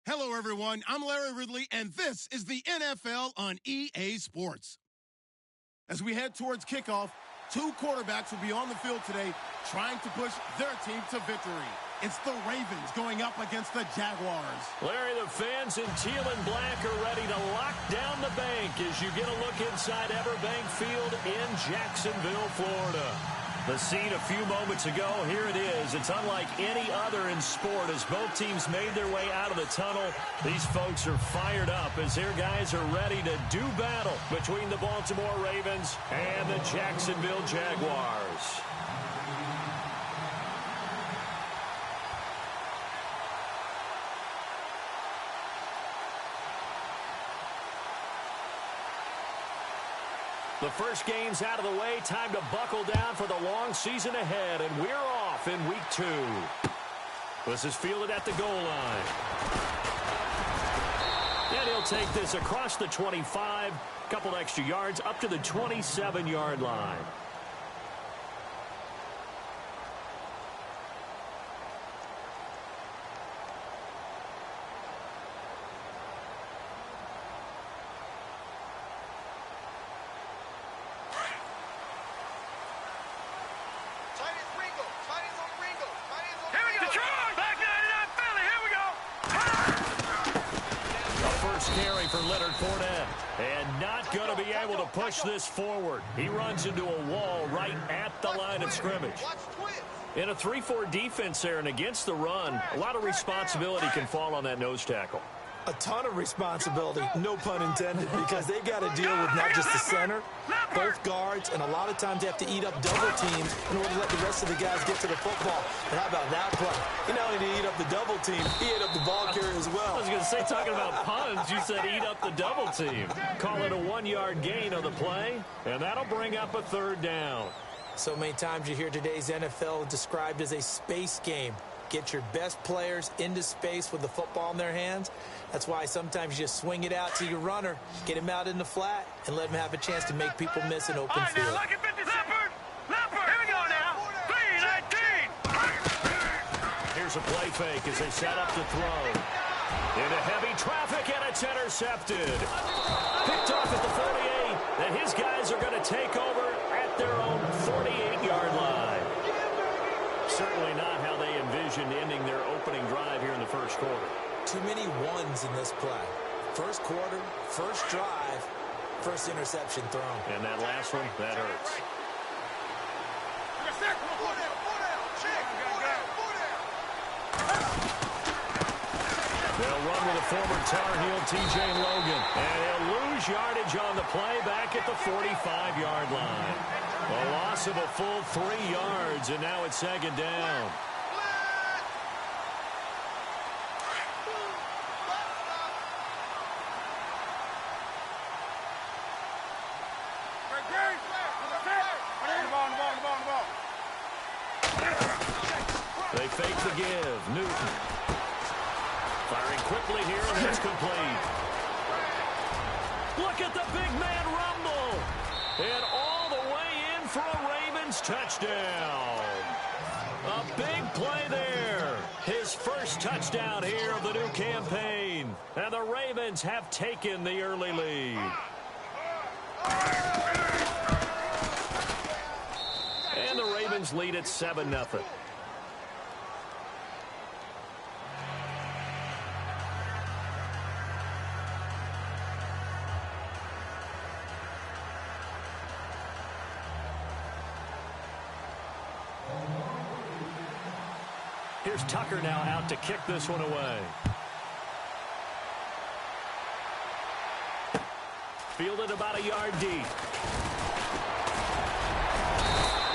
Hello, everyone. I'm Larry Ridley, and this is the NFL on EA Sports. As we head towards kickoff, two quarterbacks will be on the field today trying to push their team to victory. It's the Ravens going up against the Jaguars. Larry, the fans in teal and black are ready to lock down the bank as you get a look inside Everbank Field in Jacksonville, Florida. The scene a few moments ago, here it is. It's unlike any other in sport as both teams made their way out of the tunnel. These folks are fired up as their guys are ready to do battle between the Baltimore Ravens and the Jacksonville Jaguars. The first game's out of the way. Time to buckle down for the long season ahead, and we're off in week 2. This is fielded at the goal line. And he'll take this across the 25, couple extra yards up to the 27-yard line. And not going to be able to push this forward. He runs into a wall right at the line of scrimmage. In a 3-4 defense there and against the run, a lot of responsibility can fall on that nose tackle. A ton of responsibility, no pun intended, because they've got to deal with not just the center, both guards, and a lot of times they have to eat up double teams in order to let the rest of the guys get to the football. And how about that play? He not only did he eat up the double team, he ate up the ball carrier as well. I was going to say, talking about puns, you said eat up the double team. Call it a 1-yard gain on the play, and that'll bring up a 3rd down. So many times you hear today's NFL described as a space game. Get your best players into space with the football in their hands. That's why sometimes you just swing it out to your runner, get him out in the flat, and let him have a chance to make people miss an open field. Now, look at 50 Leopard! Here we go now! 3-19! Here's a play fake as they set up to throw. Into heavy traffic, and it's intercepted. Picked off at the 48, and his guys are going to take over at their own 48-yard line. Certainly not how they envisioned ending their opening drive here in the first quarter. Too many ones in this play. First quarter, first drive, first interception thrown. And that last one, that hurts. They'll run with a former Tar Heel, T.J. Logan. And he'll lose yardage on the play back at the 45-yard line. A loss of a full 3 yards, and now it's 2nd down. They fake the give. Newton firing quickly here, and that's complete. Look at the big man rumble. And all the way in for a Ravens touchdown. A big play there. His first touchdown here of the new campaign. And the Ravens have taken the early lead. And the Ravens lead at 7-0. Here's Tucker now out to kick this one away. Fielded about a yard deep.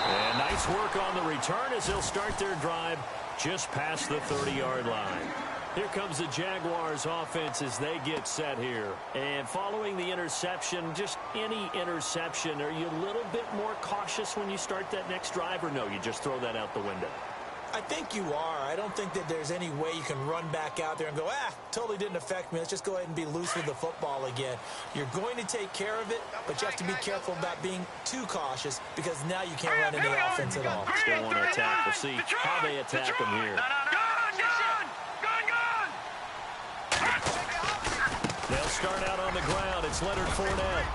And nice work on the return as they'll start their drive just past the 30-yard line. Here comes the Jaguars offense as they get set here. And following the interception, just any interception, are you a little bit more cautious when you start that next drive, or no, you just throw that out the window? I think you are. I don't think that there's any way you can run back out there and go, totally didn't affect me. Let's just go ahead and be loose with the football again. You're going to take care of it, but you have to be careful about being too cautious because now you can't run any offense at all. Still want to attack. We'll see how they attack them here. start out on the ground. It's Leonard Fournette.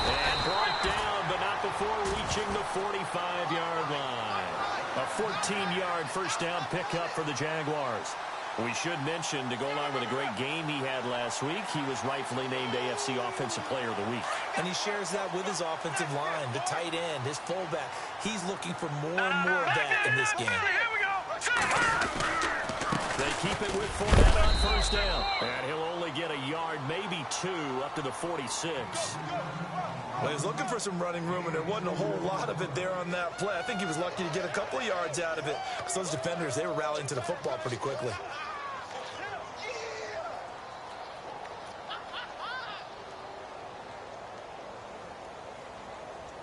And brought down, but not before reaching the 45-yard line. A 14-yard first down pickup for the Jaguars. We should mention, to go along with a great game he had last week, he was rightfully named AFC Offensive Player of the Week. And he shares that with his offensive line, the tight end, his fullback. He's looking for more and more of that in this game. Here we go. They keep it with Fournette on first down. And he'll only get a yard, maybe two, up to the 46. Well, he was looking for some running room, and there wasn't a whole lot of it there on that play. I think he was lucky to get a couple of yards out of it, because those defenders, they were rallying to the football pretty quickly.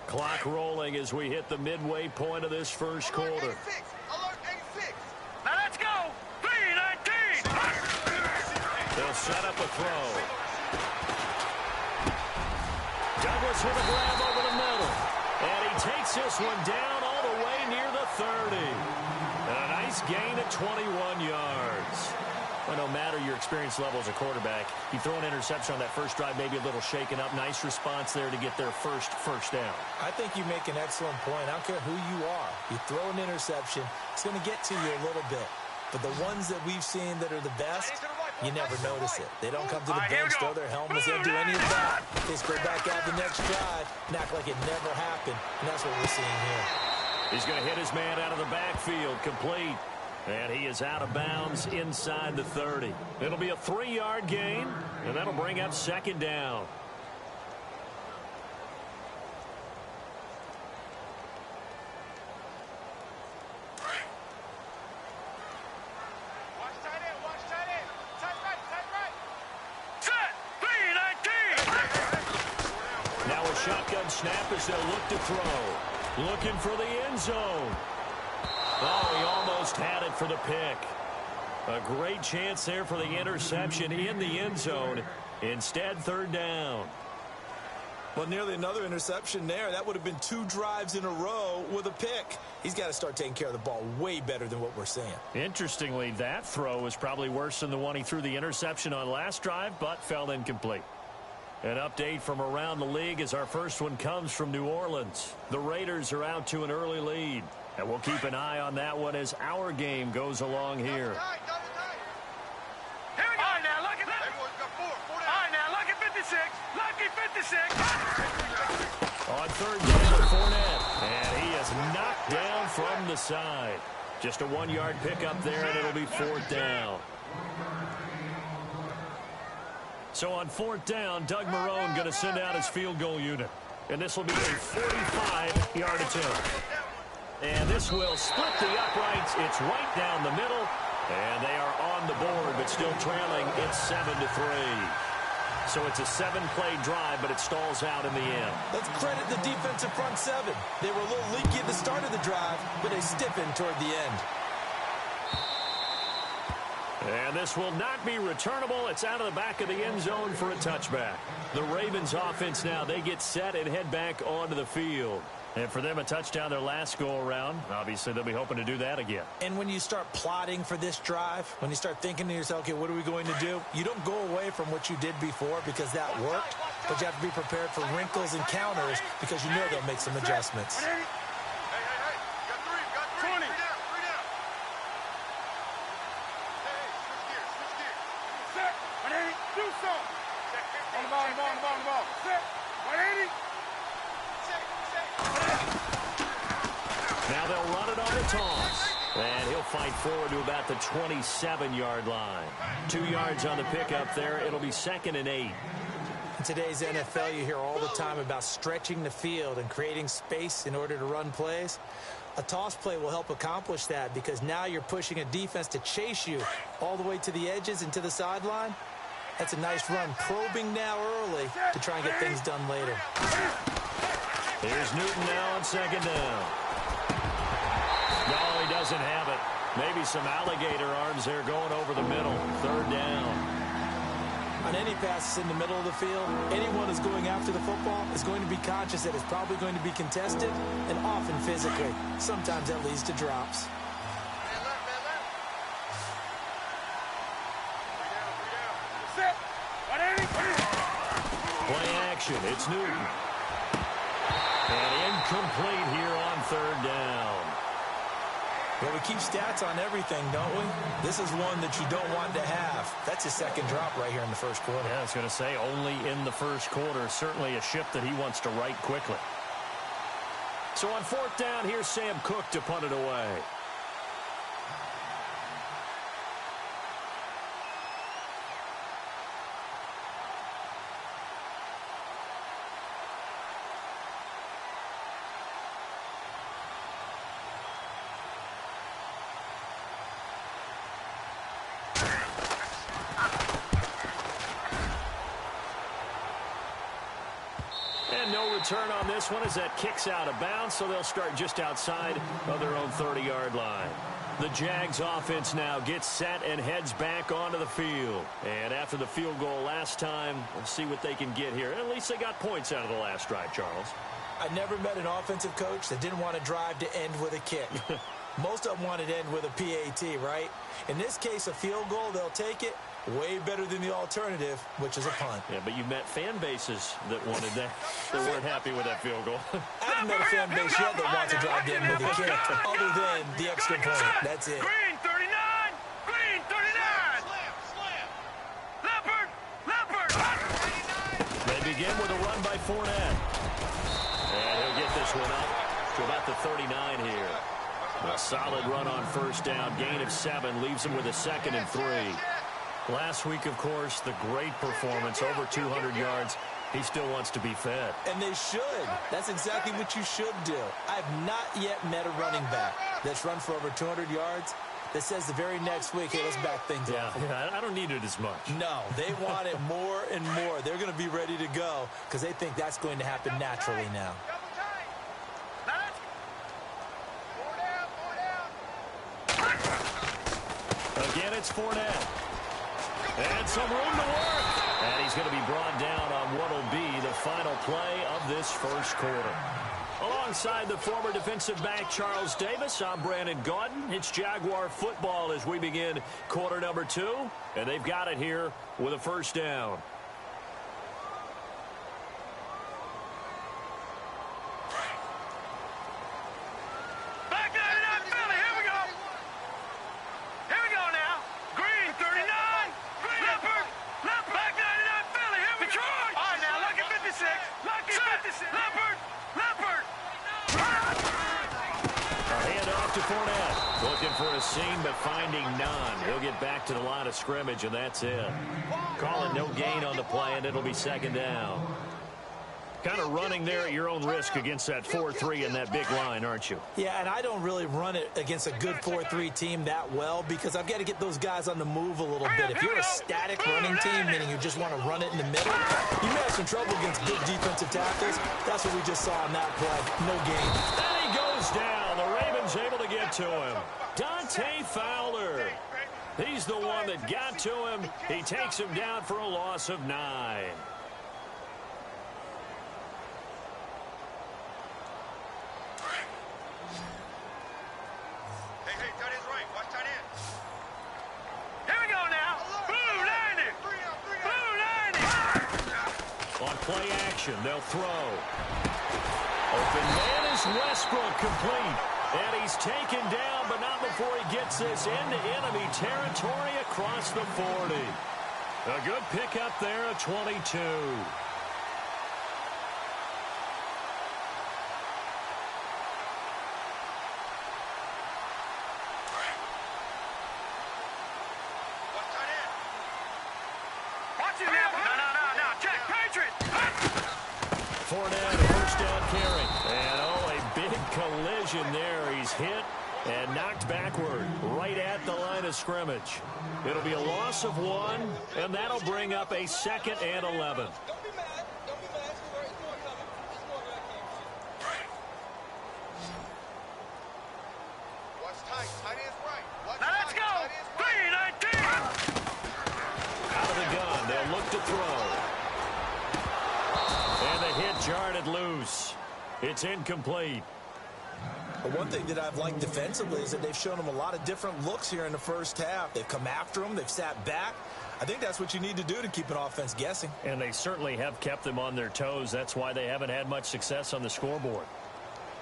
Clock rolling as we hit the midway point of this first quarter. Alert 86. Now let's go. 3-19. They'll set up a throw. Douglas with a grab over the middle. And he takes this one down all the way near the 30. And a nice gain at 21 yards. Well, no matter your experience level as a quarterback, you throw an interception on that first drive, maybe a little shaken up. Nice response there to get their first down. I think you make an excellent point. I don't care who you are. You throw an interception, it's going to get to you a little bit. But the ones that we've seen that are the best, you never notice it. They don't come to the bench, throw their helmets, they don't do any of that. They just go back out the next drive and act like it never happened. And that's what we're seeing here. He's going to hit his man out of the backfield, complete. And he is out of bounds inside the 30. It'll be a 3-yard gain, and that'll bring up second down. Watch tight end. Tight right. Set. 3-19. Now a shotgun snap as they'll look to throw. Looking for the end zone. Oh, he almost had it for the pick. A great chance there for the interception in the end zone. Instead, third down. Well, nearly another interception there. That would have been 2 drives in a row with a pick. He's got to start taking care of the ball way better than what we're seeing. Interestingly, that throw was probably worse than the one he threw the interception on last drive, but fell incomplete. An update from around the league as our first one comes from New Orleans. The Raiders are out to an early lead. And we'll keep an eye on that one as our game goes along here. Here we go. All right, now, look at that. All right, now, look at 56. Lucky 56. On third down, Fournette. And he is knocked down from the side. Just a 1-yard pickup there, and it'll be fourth down. So on fourth down, Doug Marrone going to send out his field goal unit. And this will be a 45-yard attempt. And this will split the uprights. It's right down the middle. And they are on the board, but still trailing. It's 7-3. So it's a 7-play drive, but it stalls out in the end. Let's credit the defensive front 7. They were a little leaky at the start of the drive, but they stiffened toward the end. And this will not be returnable. It's out of the back of the end zone for a touchback. The Ravens offense now, they get set and head back onto the field. And for them, a touchdown their last go-around. Obviously, they'll be hoping to do that again. And when you start plotting for this drive, when you start thinking to yourself, okay, what are we going to do? You don't go away from what you did before because that worked, but you have to be prepared for wrinkles and counters because you know they'll make some adjustments. Hey. Got three. 20. Three down. Hey, switch gears. Set. 180. Do something. On the ball. Set. 180. Now they'll run it on the toss. And he'll fight forward to about the 27-yard line. 2 yards on the pickup there. It'll be 2nd and 8. In today's NFL, you hear all the time about stretching the field and creating space in order to run plays. A toss play will help accomplish that because now you're pushing a defense to chase you all the way to the edges and to the sideline. That's a nice run, probing now early to try and get things done later. Here's Newton now on 2nd down. No, he doesn't have it. Maybe some alligator arms there going over the middle. 3rd down. On any passes in the middle of the field, anyone who's going after the football is going to be conscious that it's probably going to be contested and often physically. Sometimes that leads to drops. Man left. Set. motion. It's Newton. And incomplete here on third down. Well, we keep stats on everything, don't we? This is one that you don't want to have. That's his second drop right here in the first quarter. Yeah, I was going to say only in the first quarter. Certainly a ship that he wants to right quickly. So on fourth down, here's Sam Cook to punt it away. And no return on this one as that kicks out of bounds, so they'll start just outside of their own 30-yard line. The Jags offense now gets set and heads back onto the field. And after the field goal last time, we'll see what they can get here. At least they got points out of the last drive, Charles. I never met an offensive coach that didn't want to drive to end with a kick. Most of them wanted to end with a PAT, right? In this case, a field goal, they'll take it. Way better than the alternative, which is a punt. Yeah, but you've met fan bases that wanted that, that weren't happy with that field goal. I haven't met a fan base yet that wants to drive in with a kick, other than the extra point. That's it. Green 39! Green 39! Slam! Leopard! Leopard! They begin with a run by Fournette. And he'll get this one up to about the 39 here. A solid run on first down. Gain of 7 leaves him with a 2nd and 3. Last week, of course, the great performance, over 200 yards. He still wants to be fed. And they should. That's exactly what you should do. I've not yet met a running back that's run for over 200 yards that says the very next week, hey, let's back things up. Yeah, I don't need it as much. No, they want it more and more. They're going to be ready to go because they think that's going to happen naturally now. Again, it's Fournette. And some room to work. And he's going to be brought down on what will be the final play of this first quarter. Alongside the former defensive back Charles Davis, I'm Brandon Gaudin. It's Jaguar football as we begin quarter number 2. And they've got it here with a first down. Looking for a seam, but finding none. He'll get back to the line of scrimmage, and that's it. Calling no gain on the play, and it'll be 2nd down. Kind of running there at your own risk against that 4-3 and that big line, aren't you? Yeah, and I don't really run it against a good 4-3 team that well because I've got to get those guys on the move a little bit. If you're a static running team, meaning you just want to run it in the middle, you may have some trouble against big defensive tackles. That's what we just saw on that play. No gain. And he goes down. The Ravens able to get to him. Dante Fowler. He's the one that got to him. He takes him down for a loss of 9. Play action, they'll throw. Open man is Westbrook, complete. And he's taken down, but not before he gets this into enemy territory across the 40. A good pickup there at 22. Fournette, first down carry. And a big collision there. He's hit and knocked backward right at the line of scrimmage. It'll be a loss of 1, and that'll bring up a 2nd and 11. Now let's go. 3-19. Out of the gun, they'll look to throw. And the hit jarred loose. It's incomplete. But one thing that I've liked defensively is that they've shown him a lot of different looks here in the first half. They've come after him. They've sat back. I think that's what you need to do to keep an offense guessing. And they certainly have kept them on their toes. That's why they haven't had much success on the scoreboard.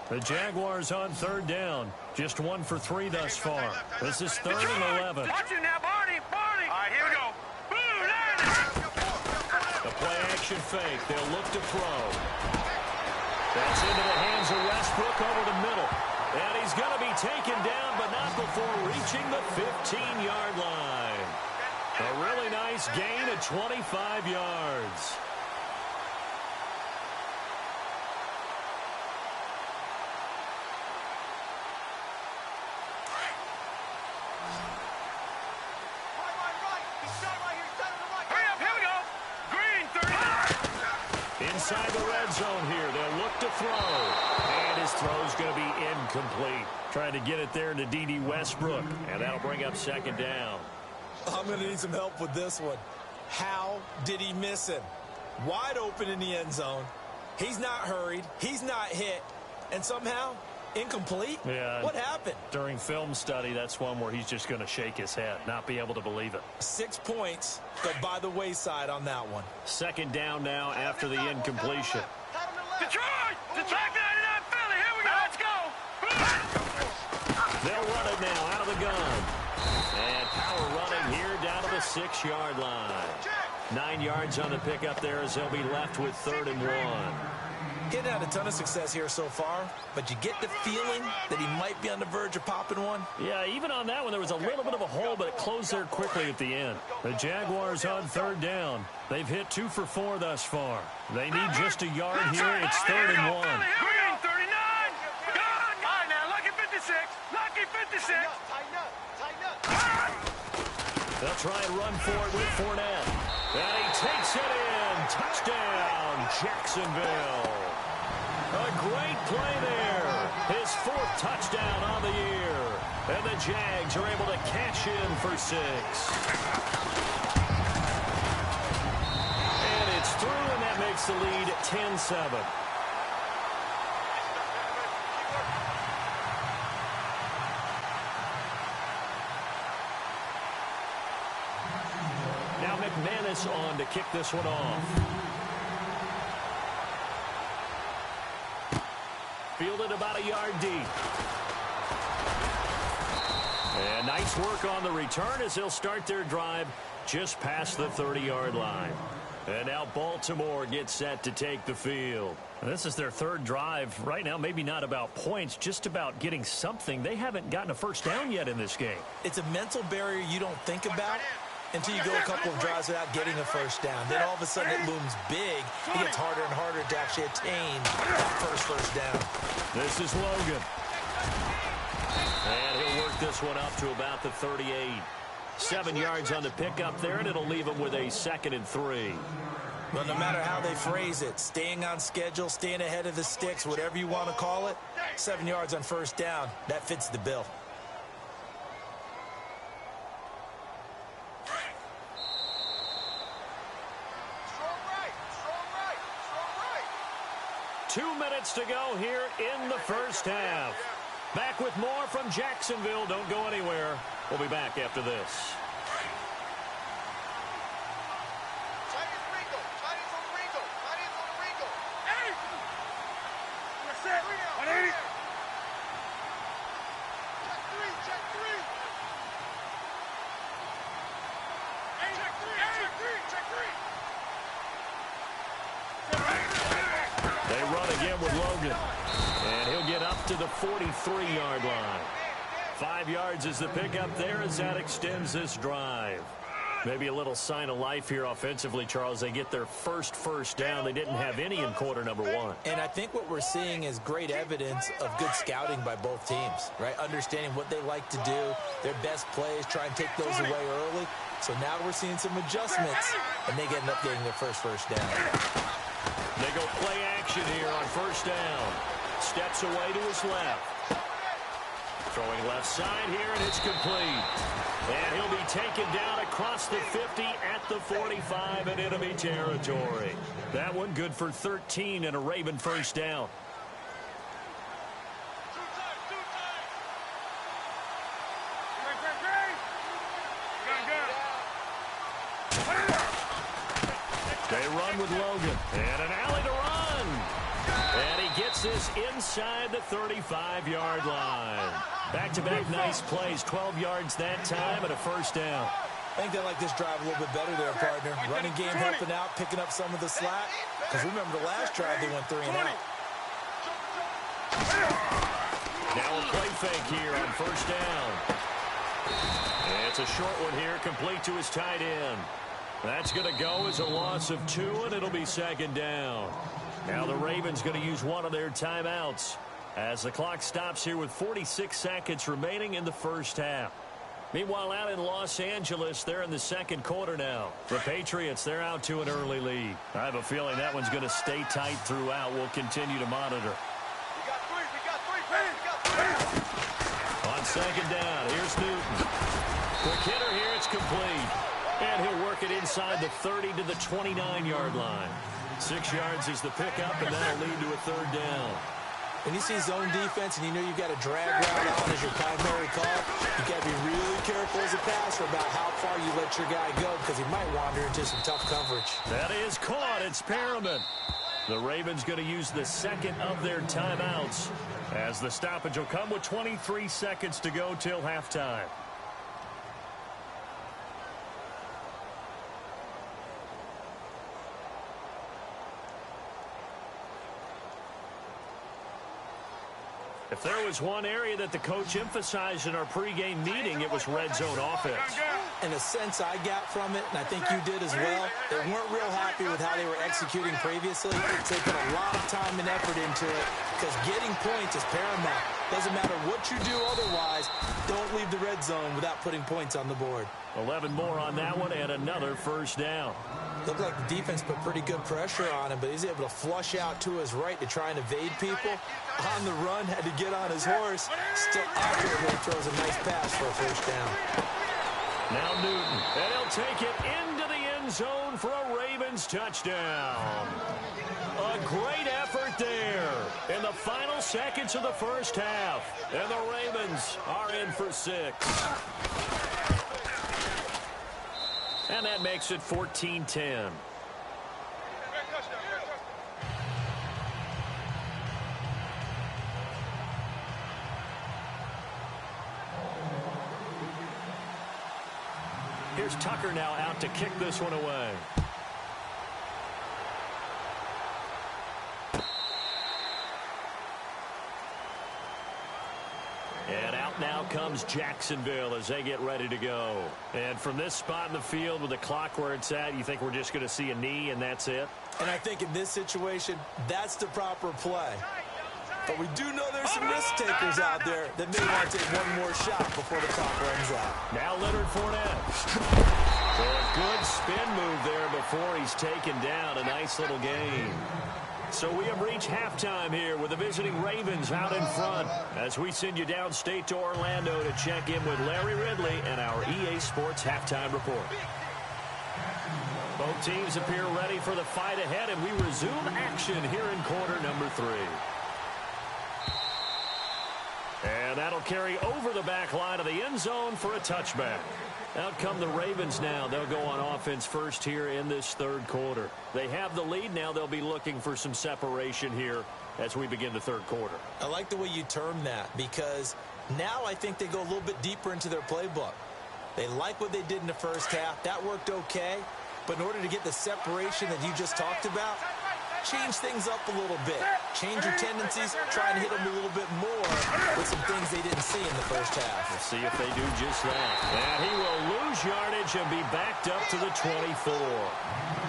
The Jaguars on third down. Just 1 for 3 thus far. This is 3rd and 11. Watch it now, Barney. All right, here we go. The play action fake. They'll look to throw. That's into the hands of Westbrook over the middle. And he's going to be taken down, but not before reaching the 15-yard line. A really nice gain of 25 yards. Inside the red zone here. They'll look to throw. And his throw's going to be incomplete. Trying to get it there to D.D. Westbrook. And that'll bring up 2nd down. I'm going to need some help with this one. How did he miss him? Wide open in the end zone. He's not hurried. He's not hit. And somehow, incomplete? Yeah. What happened? During film study, that's one where he's just going to shake his head, not be able to believe it. 6 points, but by the wayside on that one. 2nd down now after the incompletion. Detroit! Detroit 99 Philly. Here we go. Let's go. They'll run it now out of the gun. And power running here down to the 6-yard line. 9 yards on the pickup there as they'll be left with 3rd and 1. Getting had a ton of success here so far, but you get the feeling that he might be on the verge of popping one. Yeah, even on that one, there was a little bit of a hole, but it closed there quickly at the end. The Jaguars on 3rd down. They've hit 2 for 4 thus far. They need just a yard here. It's 3rd and 1. Green 39. All right, now, lucky 56. Lucky 56. They'll try and run for it with Fournette. And he takes it in. Touchdown, Jacksonville. A great play there. His 4th touchdown on the year. And the Jags are able to cash in for 6. And it's through, and that makes the lead 10-7. Now McManus on to kick this one off. Fielded about a yard deep. And nice work on the return as they'll start their drive just past the 30-yard line. And now Baltimore gets set to take the field. And this is their 3rd drive. Right now, maybe not about points, just about getting something. They haven't gotten a first down yet in this game. It's a mental barrier you don't think about until you go a couple of drives without getting a first down. Then all of a sudden it looms big. It gets harder and harder to actually attain that first down. This is Logan. And he'll work this one up to about the 38. 7 yards on the pickup there, and it'll leave him with a 2nd and 3. Well, no matter how they phrase it, staying on schedule, staying ahead of the sticks, whatever you want to call it, 7 yards on first down, that fits the bill. Strong right. 2 minutes to go here in the first half. Back with more from Jacksonville. Don't go anywhere. We'll be back after this. They run again with Logan. And he'll get up to the 43-yard line. 5 yards is the pickup there as that extends this drive. Maybe a little sign of life here offensively, Charles. They get their first down. They didn't have any in quarter number 1. And I think what we're seeing is great evidence of good scouting by both teams, right? Understanding what they like to do, their best plays, try and take those away early. So now we're seeing some adjustments, and they end up getting their first down. They go play action here on first down. Steps away to his left. Throwing left side here, and it's complete. And he'll be taken down across the 50 at the 45 in enemy territory. That one good for 13 and a Raven first down. run with Logan. And an alley to run. And he gets this inside the 35-yard line. Back-to-back nice plays, 12 yards that time and a first down. I think they like this drive a little bit better there, partner. Running game helping out, picking up some of the slack. Because remember the last drive, they went 3 and out. Now a play fake here on first down. It's a short one here, complete to his tight end. That's going to go as a loss of 2, and it'll be second down. Now the Ravens going to use one of their timeouts as the clock stops here with 46 seconds remaining in the first half. Meanwhile, out in Los Angeles, they're in the second quarter now. The Patriots, they're out to an early lead. I have a feeling that one's going to stay tight throughout. We'll continue to monitor. On second down, here's Newton. Quick hitter here, it's complete. And he'll work it inside the 30 to the 29-yard line. 6 yards is the pickup, and that'll lead to a third down. When you see zone defense and you know you've got a drag route on as your primary call, you got to be really careful as a passer about how far you let your guy go because he might wander into some tough coverage. That is caught. It's Perriman. The Ravens going to use the second of their timeouts as the stoppage will come with 23 seconds to go till halftime. If there was one area that the coach emphasized in our pregame meeting, it was red zone offense. In a sense I got from it, and I think you did as well, they weren't real happy with how they were executing previously. They put a lot of time and effort into it because getting points is paramount. Doesn't matter what you do otherwise, don't leave the red zone without putting points on the board. 11 more on that one and another first down. Looked like the defense put pretty good pressure on him, but he's able to flush out to his right to try and evade people. On the run, had to get on his horse. Still accurately throws a nice pass for a first down. Now Newton, and he'll take it into the end zone for a Ravens touchdown. A great effort there in the final seconds of the first half. And the Ravens are in for 6. And that makes it 14-10. Here's Tucker now out to kick this one away. And out now comes Jacksonville as they get ready to go. And from this spot in the field with the clock where it's at, you think we're just going to see a knee and that's it? And I think in this situation, that's the proper play. But we do know there's some risk takers out there that may want to take one more shot before the clock runs out. Now Leonard Fournette. A good spin move there before he's taken down. A nice little gain. So we have reached halftime here with the visiting Ravens out in front as we send you downstate to Orlando to check in with Larry Ridley and our EA Sports Halftime Report. Both teams appear ready for the fight ahead, and we resume action here in quarter number 3. And that'll carry over the back line of the end zone for a touchback. Out come the Ravens now. They'll go on offense first here in this third quarter. They have the lead now. They'll be looking for some separation here as we begin the third quarter. I like the way you term that because now I think they go a little bit deeper into their playbook. They like what they did in the first half. That worked okay. But in order to get the separation that you just talked about, change things up a little bit. Change your tendencies, try and hit them a little bit more with some things they didn't see in the first half. Let's see if they do just that. And he will lose yardage and be backed up to the 24.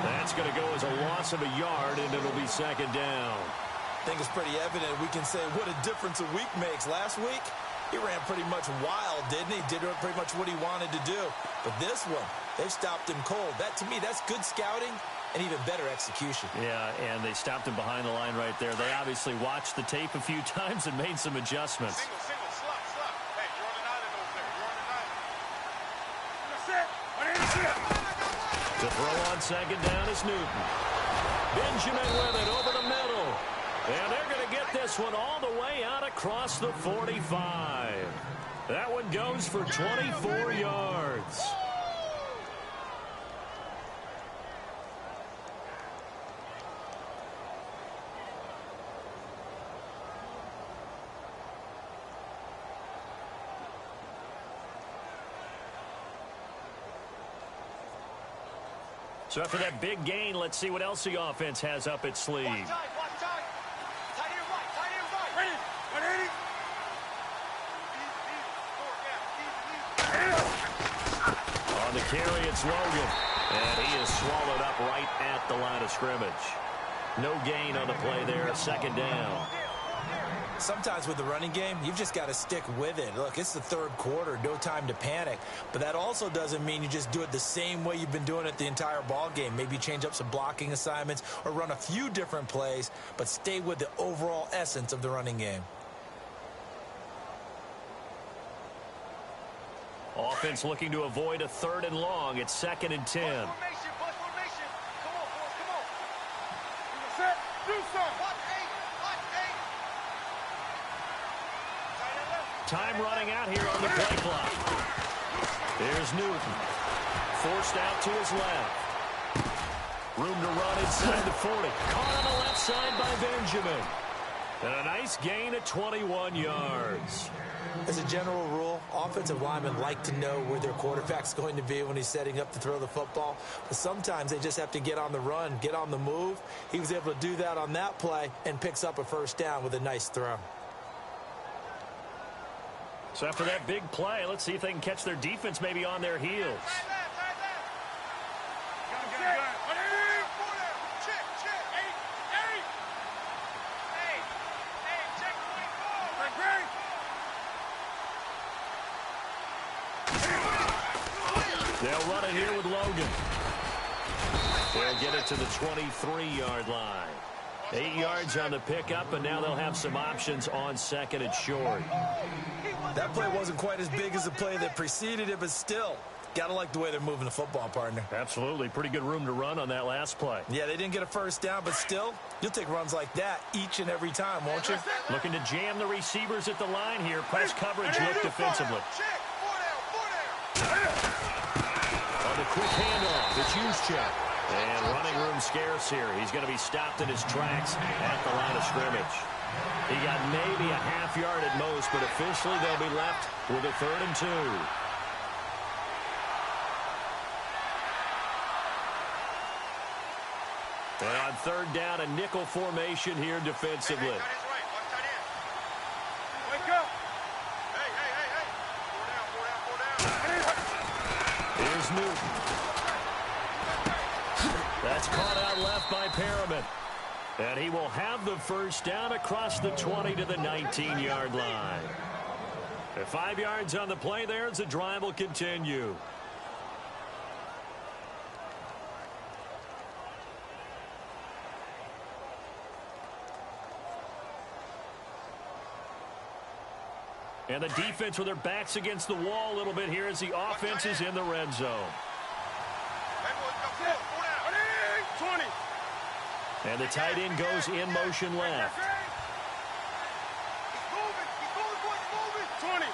That's going to go as a loss of a yard, and it'll be second down. I think it's pretty evident we can say what a difference a week makes. Last week, he ran pretty much wild, didn't he? Did pretty much what he wanted to do. But this one, they've stopped him cold. That, to me, that's good scouting and even better execution. Yeah, and they stopped him behind the line right there. They obviously watched the tape a few times and made some adjustments. Single, slot. Hey, you're on an island over there. You're on an island. To throw on second down is Newton. Benjamin with it over the middle. And they're going to get this one all the way out across the 45. That one goes for 24 yards. So after that big gain, let's see what else the offense has up its sleeve. Watch time. Tight end right. Ready. 180. On the carry, it's Logan. And he is swallowed up right at the line of scrimmage. No gain on the play there, second down. Sometimes with the running game, you've just got to stick with it. Look, it's the third quarter, no time to panic. But that also doesn't mean you just do it the same way you've been doing it the entire ball game. Maybe change up some blocking assignments or run a few different plays, but stay with the overall essence of the running game. Offense looking to avoid a 3rd and long. It's 2nd and 10. Formation. Come on, boys, come on. Set. Do something. Watch eight. Time running out here on the play clock. There's Newton. Forced out to his left. Room to run inside the 40. Caught on the left side by Benjamin. And a nice gain at 21 yards. As a general rule, offensive linemen like to know where their quarterback's going to be when he's setting up to throw the football. But sometimes they just have to get on the run, get on the move. He was able to do that on that play and picks up a first down with a nice throw. So after that big play, let's see if they can catch their defense maybe on their heels. They'll run it here with Logan. They'll get it to the 23-yard line. 8 yards on the pickup, and now they'll have some options on 2nd and short. That play wasn't quite as big as the play that preceded it, but still, got to like the way they're moving the football, partner. Absolutely. Pretty good room to run on that last play. Yeah, they didn't get a first down, but still, you'll take runs like that each and every time, won't you? Looking to jam the receivers at the line here. Press coverage look defensively. On the quick handoff, it's Juszczyk. And running room scarce here. He's going to be stopped in his tracks at the line of scrimmage. He got maybe a half yard at most, but officially they'll be left with a 3rd and 2. And on 3rd down, a nickel formation here defensively. Wake up. Hey. 4 down. Here's Newton. That's caught out left by Perriman. And he will have the first down across the 20 to the 19-yard line. At 5 yards on the play there as the drive will continue. And the defense with their backs against the wall a little bit here as the offense is in the red zone. And the tight end goes in motion left. He's moving. 20.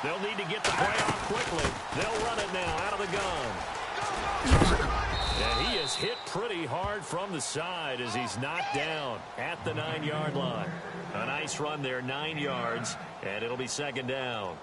They'll need to get the play off quickly. They'll run it now out of the gun. And he is hit pretty hard from the side as he's knocked down at the 9-yard line. A nice run there, 9 yards, and it'll be 2nd down.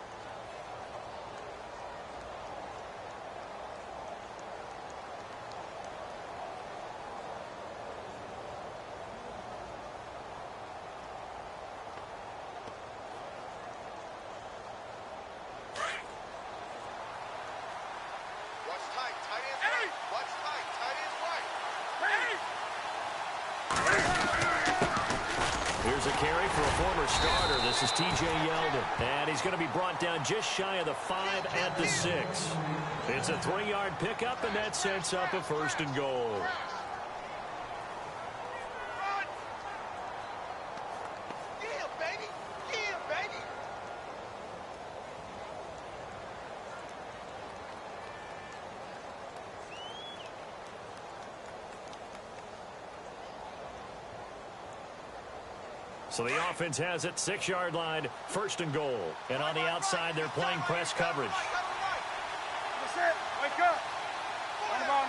Here's a carry for a former starter. This is T.J. Yeldon. And he's going to be brought down just shy of the 5 at the 6. It's a 3-yard pickup, and that sets up a 1st and goal. So the offense has it, 6-yard line, 1st and goal. And on the outside, they're playing press coverage. Wake up. On the ball.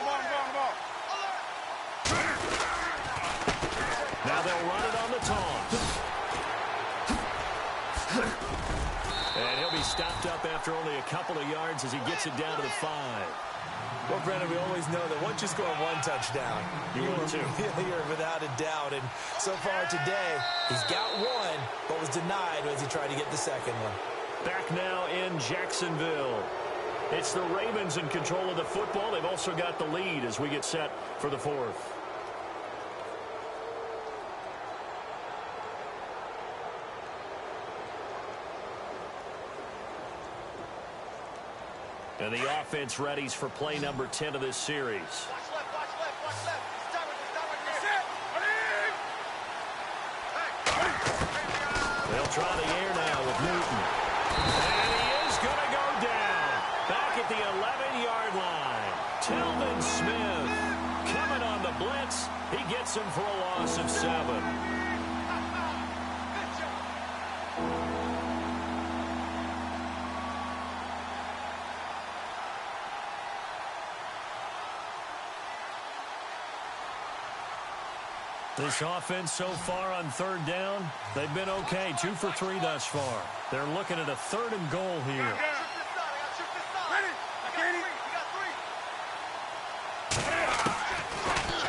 Now they'll run it on the taunt. And he'll be stopped up after only a couple of yards as he gets it down to the 5. Well, Brennan, we always know that once you score one touchdown, you're without a doubt. And so far today, he's got one, but was denied as he tried to get the second one. Back now in Jacksonville. It's the Ravens in control of the football. They've also got the lead as we get set for the fourth. And the offense readies for play number 10 of this series. Watch left, watch left, watch left. Stop it. They'll try the air now with Newton. And he is going to go down. Back at the 11-yard line. Tilden Smith coming on the blitz. He gets him for a loss of 7. This offense so far on third down, they've been okay. 2 for 3 thus far. They're looking at a 3rd and goal here.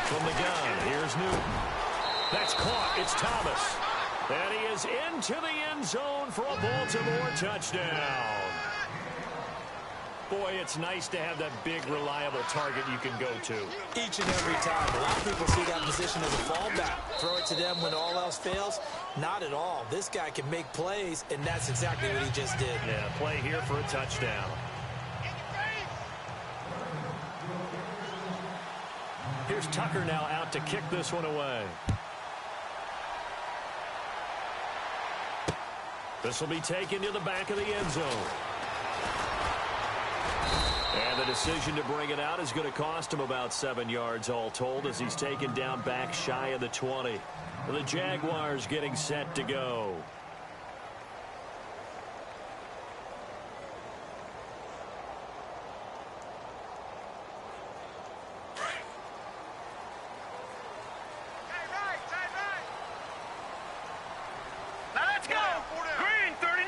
From the gun, here's Newton. That's caught. It's Thomas. And he is into the end zone for a Baltimore touchdown. Boy, it's nice to have that big, reliable target you can go to. Each and every time. A lot of people see that position as a fallback. Throw it to them when all else fails. Not at all. This guy can make plays, and that's exactly what he just did. Yeah, play here for a touchdown. Here's Tucker now out to kick this one away. This will be taken to the back of the end zone. And the decision to bring it out is going to cost him about 7 yards all told as he's taken down back shy of the 20. The Jaguars getting set to go. Now let's go. Green 39.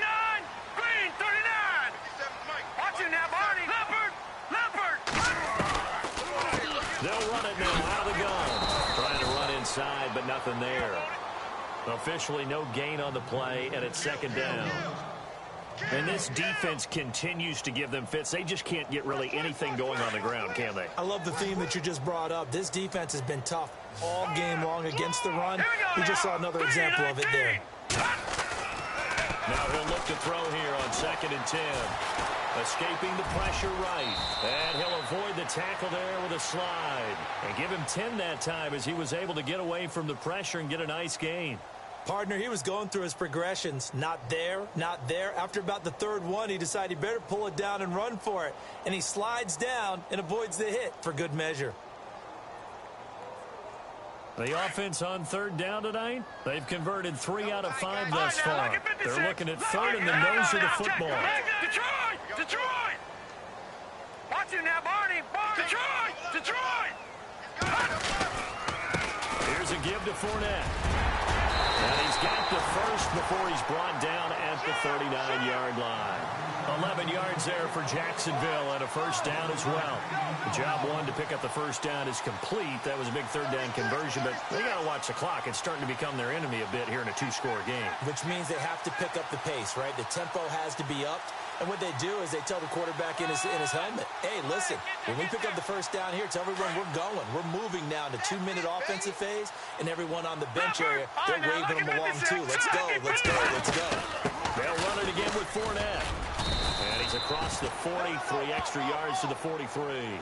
Green 39. Watch it now, Barney. Leopard. They'll run it now out of the gun. Trying to run inside, but nothing there. Officially no gain on the play, and it's 2nd down. And this defense continues to give them fits. They just can't get really anything going on the ground, can they? I love the theme that you just brought up. This defense has been tough all game long against the run. We just saw another example of it there. Now he'll look to throw here on 2nd and 10. Escaping the pressure right. And he'll avoid the tackle there with a slide. And give him 10 that time as he was able to get away from the pressure and get a nice gain. Partner, he was going through his progressions. Not there, not there. After about the 3rd one, he decided he better pull it down and run for it. And he slides down and avoids the hit for good measure. The offense on 3rd down tonight, they've converted 3 out of 5 thus far. They're looking at 3rd in the nose of the football. Detroit! Watch it now, Barney! Detroit! Here's a give to Fournette. And he's got the first before he's brought down at the 39-yard line. 11 yards there for Jacksonville and a 1st down as well. The job one to pick up the 1st down is complete. That was a big 3rd down conversion, but they got to watch the clock. It's starting to become their enemy a bit here in a 2-score game. Which means they have to pick up the pace, right? The tempo has to be upped. And what they do is they tell the quarterback in his helmet, hey, listen, when we pick up the 1st down here, tell everyone we're going. We're moving now to 2-minute offensive phase, and everyone on the bench area, they're waving them along too. Let's go. They'll run it again with Fournette. And he's across the 40, 3 extra yards to the 43.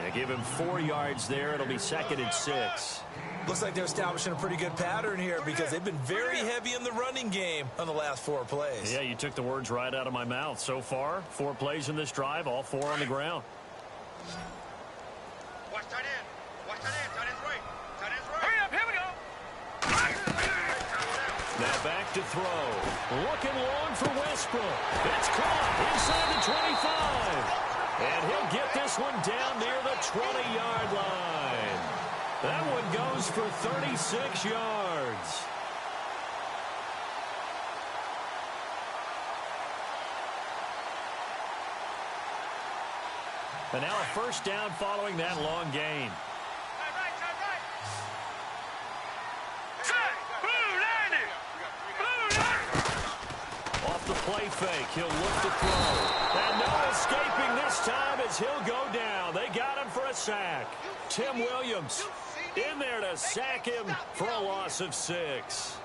They give him 4 yards there. It'll be 2nd and 6. Looks like they're establishing a pretty good pattern here because they've been very heavy in the running game on the last 4 plays. Yeah, you took the words right out of my mouth. So far, 4 plays in this drive, all 4 on the ground. Watch tight end. Tight end's right. Hurry up, here we go. Now back to throw. Looking long for Westbrook. It's caught inside the 25. And he'll get this one down near the 20-yard line. That one goes for 36 yards. And now a first down following that long gain. Off the play fake, he'll look to throw. And no escaping this time as he'll go down. They got him for a sack. Tim Williams in there to sack him for a loss of 6.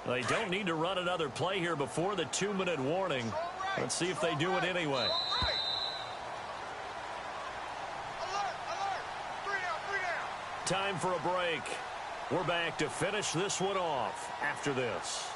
They don't need to run another play here before the 2-minute warning. Let's see if they do it anyway. Time for a break. We're back to finish this one off after this.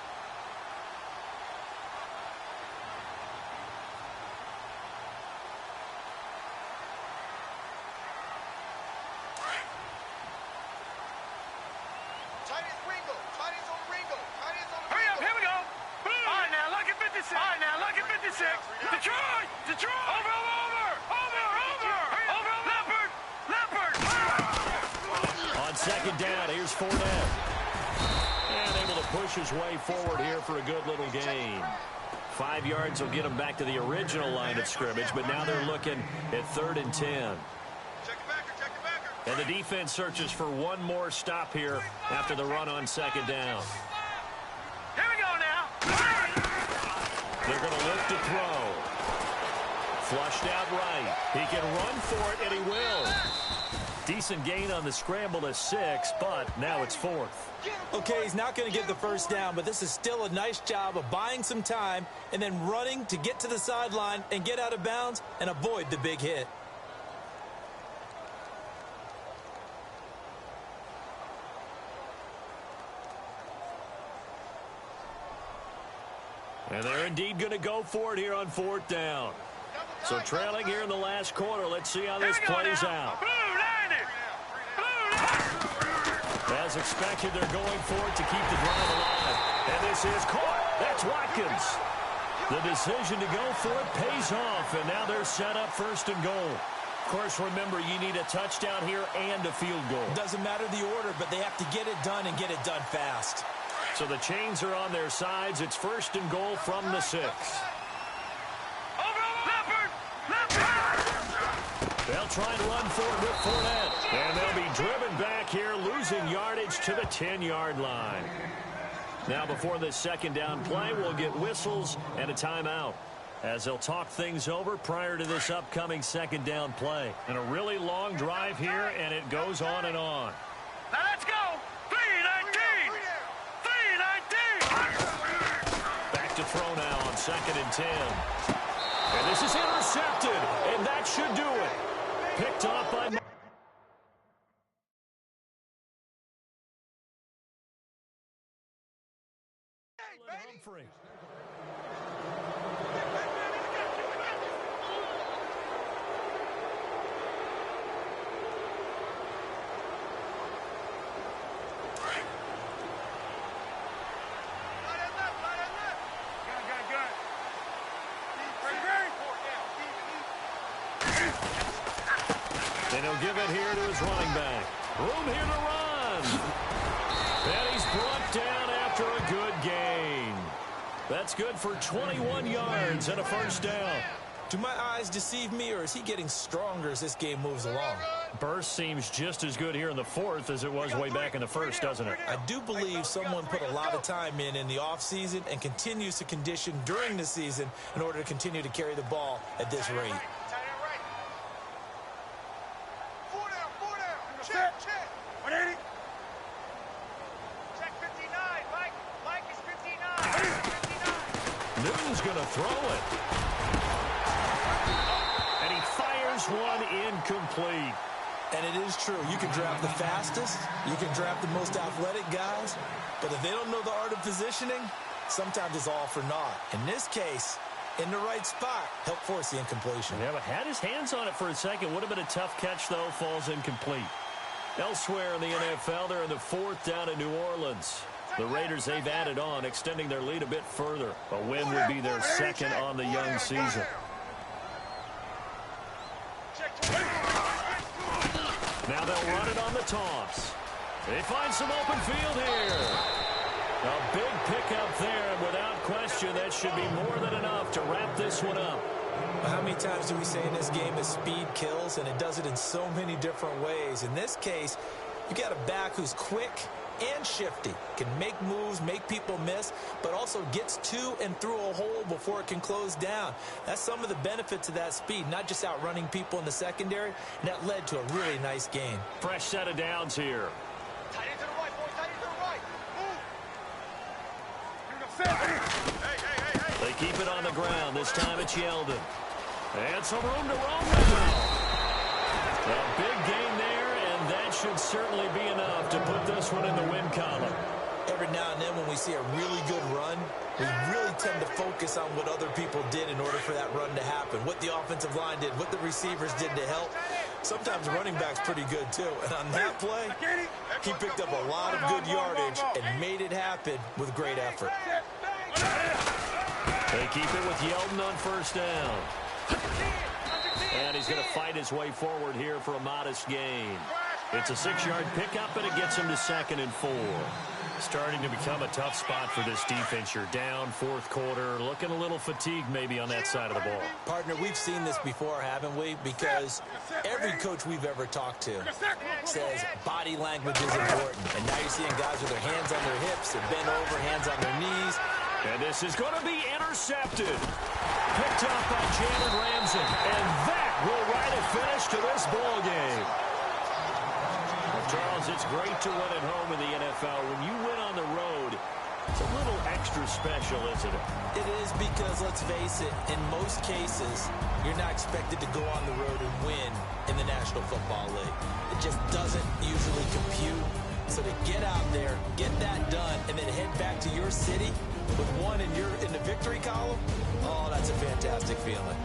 Second down, here's Fournette. And able to push his way forward here for a good little gain. 5 yards will get him back to the original line of scrimmage, but now they're looking at 3rd and 10. And the defense searches for one more stop here after the run on second down. Here we go now. They're going to look to throw. Flushed out right. He can run for it, and he will. Decent gain on the scramble to 6, but now it's 4th. Okay, he's not going to get the first down, but this is still a nice job of buying some time and then running to get to the sideline and get out of bounds and avoid the big hit. And they're indeed going to go for it here on 4th down. So trailing here in the last quarter. Let's see how this plays out. As expected, they're going for it to keep the drive alive. And this is caught. That's Watkins. The decision to go for it pays off, and now they're set up 1st and goal. Of course, remember, you need a touchdown here and a field goal. Doesn't matter the order, but they have to get it done and get it done fast. So the chains are on their sides. It's 1st and goal from the 6. They'll try and run for it with Fournette. And they'll be driven back here, losing yardage to the 10-yard line. Now before this second down play, we'll get whistles and a timeout as they'll talk things over prior to this upcoming second down play. And a really long drive here, and it goes on and on. Now let's go. 3-19. 3-19. Back to throw now on 2nd and 10. And this is intercepted, and that should do it. Picked off by Humphrey. And he'll give it here to his running back. Room here to run. And he's brought down after a good gain. That's good for 21 yards and a first down. Do my eyes deceive me, or is he getting stronger as this game moves along? Burst seems just as good here in the 4th as it was way back in the 1st, doesn't it? I do believe someone put a lot of time in the offseason and continues to condition during the season in order to continue to carry the ball at this rate. Check. 180. Check 59. Mike is 59. Newton's going to throw it. And he fires one incomplete. And it is true. You can draft the fastest. You can draft the most athletic guys. But if they don't know the art of positioning, sometimes it's all for naught. In this case, in the right spot, help force the incompletion. Yeah, but had his hands on it for a second. Would have been a tough catch, though. Falls incomplete. Elsewhere in the NFL, they're in the 4th down in New Orleans. The Raiders, they've added on, extending their lead a bit further. A win would be their 2nd on the young season. Now they'll run it on the toss. They find some open field here. A big pickup there, and without question, that should be more than enough to wrap this one up. How many times do we say in this game that speed kills, and it does it in so many different ways? In this case, you got a back who's quick and shifty, can make moves, make people miss, but also gets to and through a hole before it can close down. That's some of the benefits of that speed, not just outrunning people in the secondary, and that led to a really nice game. Fresh set of downs here. Tight end to the right, boy. Tight end to the right. Move. Hey. They keep it on the ground. This time it's Yeldon. And some room to roam now. A big gain there, and that should certainly be enough to put this one in the win column. Every now and then when we see a really good run, we really tend to focus on what other people did in order for that run to happen, what the offensive line did, what the receivers did to help. Sometimes running back's pretty good too. And on that play, he picked up a lot of good yardage and made it happen with great effort. They keep it with Yeldon on first down. And he's going to fight his way forward here for a modest gain. It's a 6-yard pickup, and it gets him to 2nd and 4. Starting to become a tough spot for this defense. You're down, fourth quarter, looking a little fatigued maybe on that side of the ball. Partner, we've seen this before, haven't we? Because every coach we've ever talked to says body language is important. And now you're seeing guys with their hands on their hips, they're bent over, hands on their knees. And this is going to be intercepted. Picked up by Jalen Ramsey. And that will write a finish to this ball game. Well, Charles, it's great to win at home in the NFL. When you win on the road, it's a little extra special, isn't it? It is because, let's face it, in most cases, you're not expected to go on the road and win in the National Football League. It just doesn't usually compute. So to get out there, get that done, and then head back to your city with one in the victory column, oh, that's a fantastic feeling.